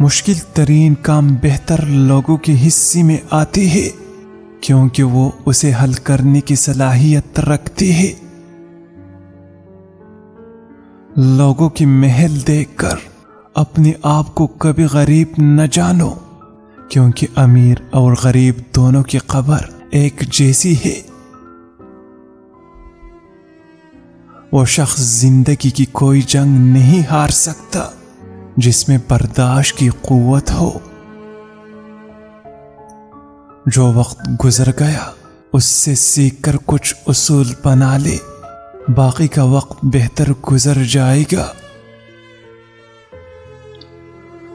مشکل ترین کام بہتر لوگوں کے حصے میں آتی ہے کیونکہ وہ اسے حل کرنے کی صلاحیت رکھتی ہے۔ لوگوں کی محل دیکھ کر اپنے آپ کو کبھی غریب نہ جانو، کیونکہ امیر اور غریب دونوں کی قبر ایک جیسی ہے۔ وہ شخص زندگی کی کوئی جنگ نہیں ہار سکتا جس میں برداشت کی قوت ہو۔ جو وقت گزر گیا اس سے سیکھ کر کچھ اصول بنا لے، باقی کا وقت بہتر گزر جائے گا۔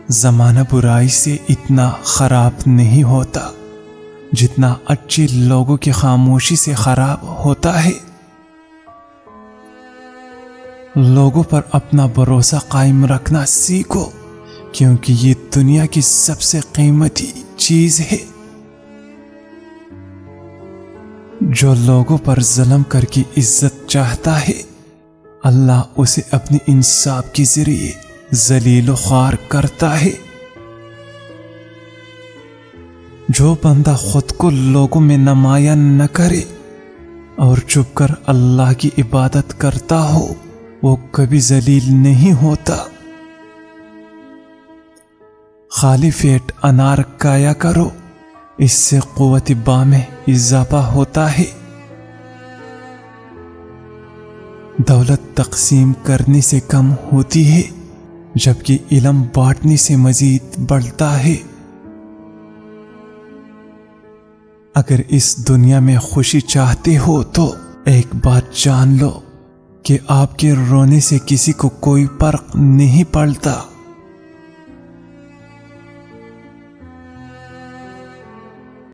زمانہ برائی سے اتنا خراب نہیں ہوتا جتنا اچھے لوگوں کی خاموشی سے خراب ہوتا ہے۔ لوگوں پر اپنا بھروسہ قائم رکھنا سیکھو، کیونکہ یہ دنیا کی سب سے قیمتی چیز ہے۔ جو لوگوں پر ظلم کر کے عزت چاہتا ہے، اللہ اسے اپنی انصاف کے ذریعے ذلیل و خوار کرتا ہے۔ جو بندہ خود کو لوگوں میں نمایاں نہ کرے اور چپ کر اللہ کی عبادت کرتا ہو، وہ کبھی ذلیل نہیں ہوتا۔ خالی پیٹ انار کھایا کرو، اس سے قوت باہ میں اضافہ ہوتا ہے۔ دولت تقسیم کرنے سے کم ہوتی ہے، جبکہ علم بانٹنے سے مزید بڑھتا ہے۔ اگر اس دنیا میں خوشی چاہتے ہو تو ایک بات جان لو کہ آپ کے رونے سے کسی کو کوئی فرق نہیں پڑتا۔